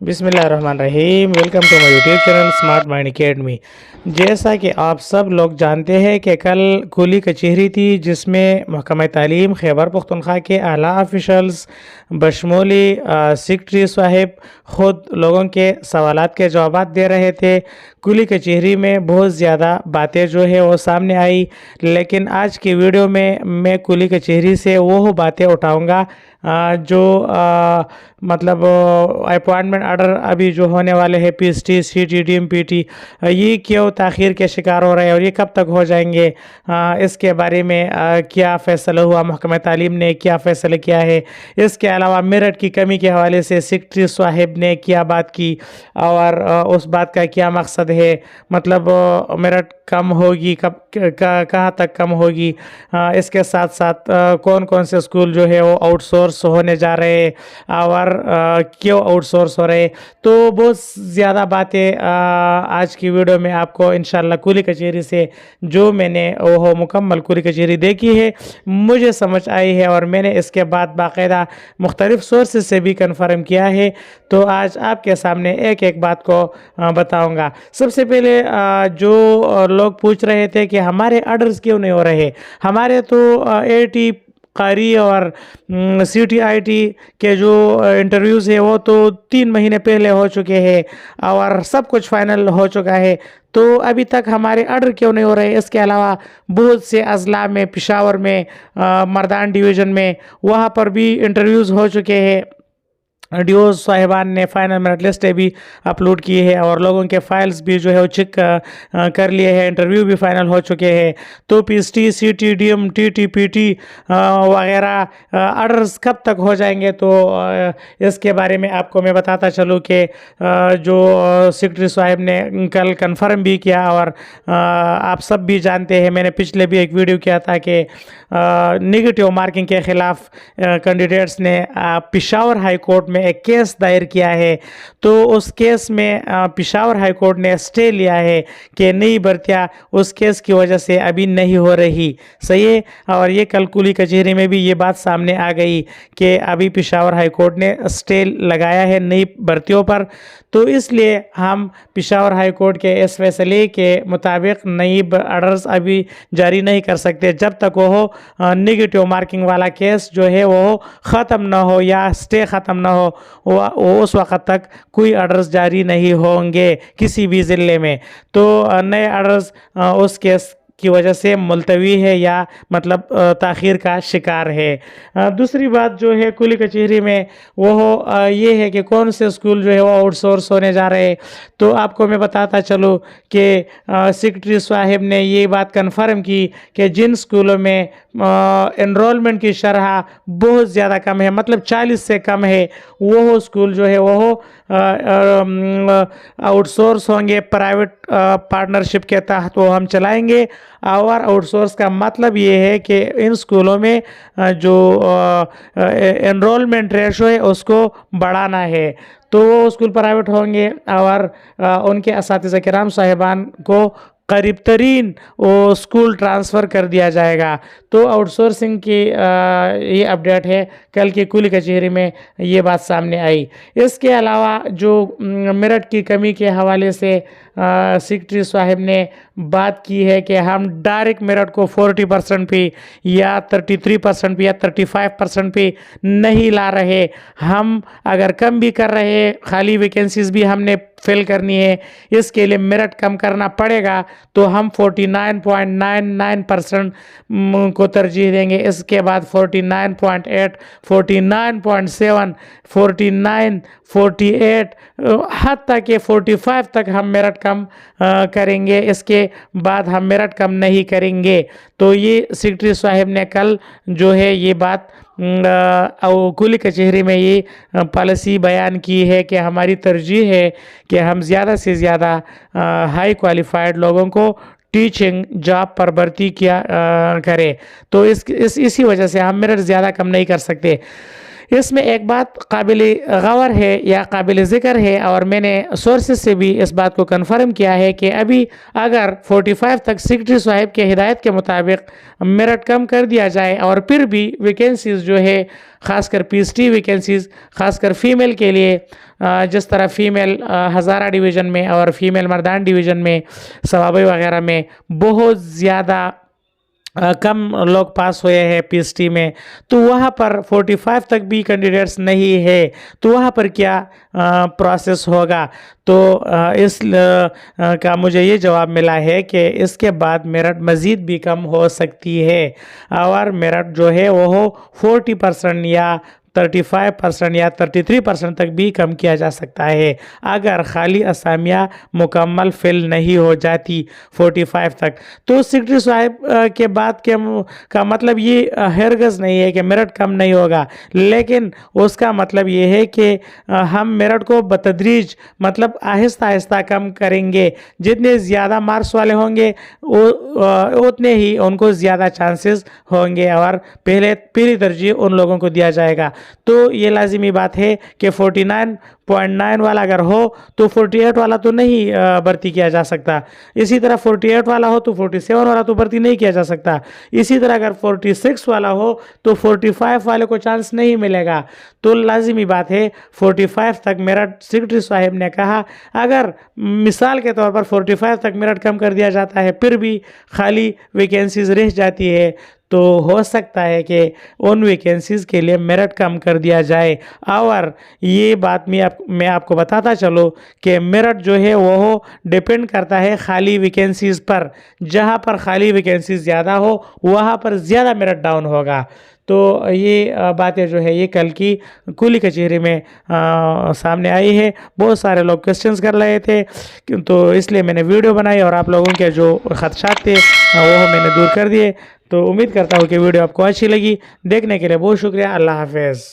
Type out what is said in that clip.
बिस्मिल्लाहिर्रहमानिर्रहीम। Welcome to my YouTube channel smart mind academy. जैसा कि आप सब लोग जानते हैं कि कल कुली कचहरी थी जिसमें महकमा तालीम खैबर पख्तूनख्वा के आला ऑफिशल्स बशमूली सेक्रेटरी साहिब ख़ुद लोगों के सवालात के जवाब दे रहे थे। कुली कचहरी में बहुत ज़्यादा बातें जो है वो सामने आई, लेकिन आज की वीडियो में मैं कुली कचहरी से वो बातें उठाऊंगा जो मतलब अपॉइंटमेंट आर्डर अभी जो होने वाले हैं पीएसटी सीटी डीएमपीटी ये क्यों ताख़ीर के शिकार हो रहे हैं और ये कब तक हो जाएंगे, इसके बारे में क्या फ़ैसला हुआ, महकमा तालीम ने क्या फ़ैसला किया है। इसके अलावा मेरिट की कमी के हवाले से सेक्रेटरी साहिब ने क्या बात की और उस बात का क्या मकसद है, मतलब मेरिट कम होगी कब कहाँ तक कम होगी। इसके साथ साथ कौन कौन से स्कूल जो है वो आउटसोर्स होने जा रहे हैं और क्यों आउटसोर्स हो रहे। तो बहुत ज़्यादा बातें आज की वीडियो में आपको इंशाल्लाह कुली कचहरी से जो मैंने वो मुकम्मल कुली कचहरी देखी है मुझे समझ आई है और मैंने इसके बाद बाकायदा मुख्तलिफ सोर्सेज से भी कन्फर्म किया है। तो आज आपके सामने एक एक बात को बताऊंगा। सबसे पहले जो लोग पूछ रहे थे कि हमारे ऑर्डर्स क्यों नहीं हो रहे, हमारे तो एटी कारी और सीटीआईटी के जो इंटरव्यूज़ है वो तो 3 महीने पहले हो चुके हैं और सब कुछ फाइनल हो चुका है, तो अभी तक हमारे ऑर्डर क्यों नहीं हो रहे। इसके अलावा बहुत से अजला में पेशावर में मर्दान डिवीज़न में वहाँ पर भी इंटरव्यूज़ हो चुके हैं। डीओज साहिबान ने फाइनल मेरिट लिस्ट भी अपलोड की है और लोगों के फाइल्स भी जो है वो चेक कर लिए हैं, इंटरव्यू भी फाइनल हो चुके हैं। तो पीएसटी सीटी डीएम टीटीपीटी वगैरह ऑर्डर्स कब तक हो जाएंगे, तो इसके बारे में आपको मैं बताता चलूँ कि जो सेक्रेटरी साहिब ने कल कंफर्म भी किया और आप सब भी जानते हैं, मैंने पिछले भी एक वीडियो किया था कि नेगेटिव मार्किंग के ख़िलाफ़ कैंडिडेट्स ने पेशावर हाई कोर्ट में एक केस दायर किया है। तो उस केस में पेशावर हाई कोर्ट ने स्टे लिया है कि नई भर्तियाँ उस केस की वजह से अभी नहीं हो रही, सही है। और ये कल कुली कचहरी में भी ये बात सामने आ गई कि अभी पेशावर हाई कोर्ट ने स्टे लगाया है नई भर्तियों पर। तो इसलिए हम पेशावर हाई कोर्ट के इस फैसले के मुताबिक नई ऑर्डर्स अभी जारी नहीं कर सकते जब तक वो नेगेटिव मार्किंग वाला केस जो है वो ख़त्म ना हो या स्टे ख़त्म ना हो, वो उस वक़्त तक कोई ऑर्डर्स जारी नहीं होंगे किसी भी ज़िले में। तो नए ऑर्डर्स उस केस की वजह से मुलतवी है या मतलब ताख़ीर का शिकार है। दूसरी बात जो है कुली कचहरी में वो ये है कि कौन से स्कूल जो है वो आउटसोर्स होने जा रहे हैं। तो आपको मैं बताता चलूँ कि सेक्रेटरी साहिब ने ये बात कन्फर्म की कि जिन स्कूलों में एनरोलमेंट की शरह बहुत ज़्यादा कम है, मतलब 40 से कम है, वो स्कूल जो है वो आउटसोर्स होंगे, प्राइवेट पार्टनरशिप के तहत वो हम चलाएंगे। और आउटसोर्स का मतलब ये है कि इन स्कूलों में जो एनरोलमेंट रेशो है उसको बढ़ाना है। तो वो स्कूल प्राइवेट होंगे और उनके असातिज़ा किराम साहिबान को करीब तरीन वो स्कूल ट्रांसफ़र कर दिया जाएगा। तो आउटसोर्सिंग की ये अपडेट है, कल की कुली कचहरी में ये बात सामने आई। इसके अलावा जो मेरिट की कमी के हवाले से सेक्रेटरी साहिब ने बात की है कि हम डायरेक्ट मेरिट को 40% पे या 33% पे या 35% पे नहीं ला रहे, हम अगर कम भी कर रहे हैं, खाली वैकेंसीज भी हमने फिल करनी है, इसके लिए मेरिट कम करना पड़ेगा, तो हम 49.99% को तरजीह देंगे। इसके बाद 49.8, 49.7, 49, 48 हत्ता कि 45 तक हम मेरिट कम करेंगे। इसके बाद हम मेरिट कम नहीं करेंगे। तो ये सेक्रेटरी साहिब ने कल जो है ये बात कुली कचहरी में ये पॉलिसी बयान की है कि हमारी तरजीह है कि हम ज़्यादा से ज़्यादा हाई क्वालिफाइड लोगों को टीचिंग जॉब पर भर्ती किया करें। तो इसी वजह से हम मेरिट ज़्यादा कम नहीं कर सकते। اس میں ایک بات قابل غور ہے یا قابل ذکر ہے، اور میں نے سورسز سے بھی اس بات کو کنفرم کیا ہے کہ ابھی اگر 45 تک سیکرٹری صاحب کے ہدایت کے مطابق میرٹ کم کر دیا جائے اور پھر بھی ویکینسیز جو ہے خاص کر پی ایس ٹی ویکینسیز خاص کر فیمیل کے لیے، جس طرح فیمیل ہزارہ ڈویژن میں اور فیمیل مردان ڈویژن میں ثوابی وغیرہ میں بہت زیادہ کم لوگ پاس ہوئے ہیں پی ایس ٹی میں، تو وہاں پر 45 تک بھی کینڈیڈیٹس نہیں ہے، تو وہاں پر کیا پروسیس ہوگا؟ تو اس کا مجھے یہ جواب ملا ہے کہ اس کے بعد میرٹ مزید بھی کم ہو سکتی ہے، اور میرٹ جو ہے وہ 40% یا 35% یا 33% تک بھی کم کیا جا سکتا ہے اگر خالی اسامیاں مکمل فل نہیں ہو جاتی 45 تک۔ تو سیکرٹری صاحب کے بعد کا مطلب یہ ہرگز نہیں ہے کہ میرٹ کم نہیں ہوگا، لیکن اس کا مطلب یہ ہے کہ ہم میرٹ کو بتدریج مطلب آہستہ آہستہ کم کریں گے، جتنے زیادہ مارکس والے ہوں گے اتنے ہی ان کو زیادہ چانسز ہوں گے، اور پہلی ترجیح ان لوگوں کو دیا جائے گا۔ تو یہ لازمی بات ہے کہ 49.9 والا اگر ہو تو 48 والا تو نہیں بھرتی کیا جا سکتا، اسی طرح 48 والا ہو تو 47 والا تو بھرتی نہیں کیا جا سکتا، اسی طرح اگر 46 والا ہو تو 45 والے کو چانس نہیں ملے گا۔ تو لازمی بات ہے 45 تک میرٹ سیکرٹری صاحب نے کہا اگر مثال کے طور پر 45 تک میرٹ کم کر دیا جاتا ہے پھر بھی خالی ویکینسیز رہ جاتی ہے، تو ہو سکتا ہے کہ ان ویکینسیز کے لیے میرٹ کم کر دیا جائے۔ اور یہ بات میں آپ کو بتاتا چلوں کہ میرٹ جو ہے وہ ڈیپینڈ کرتا ہے خالی ویکینسیز پر، جہاں پر خالی ویکینسیز زیادہ ہو وہاں پر زیادہ میرٹ ڈاؤن ہوگا۔ تو یہ باتیں جو ہے یہ کل کی کولی کچہری میں سامنے آئی ہے، بہت سارے لوگ کوسچنز کر رہے تھے، تو اس لیے میں نے ویڈیو بنائی اور آپ لوگوں کے جو خدشات تھے وہ میں نے دور کر دیے۔ تو امید کرتا ہوں کہ ویڈیو آپ کو اچھی لگی، دیکھنے کے لیے بہت شکریہ، اللہ حافظ۔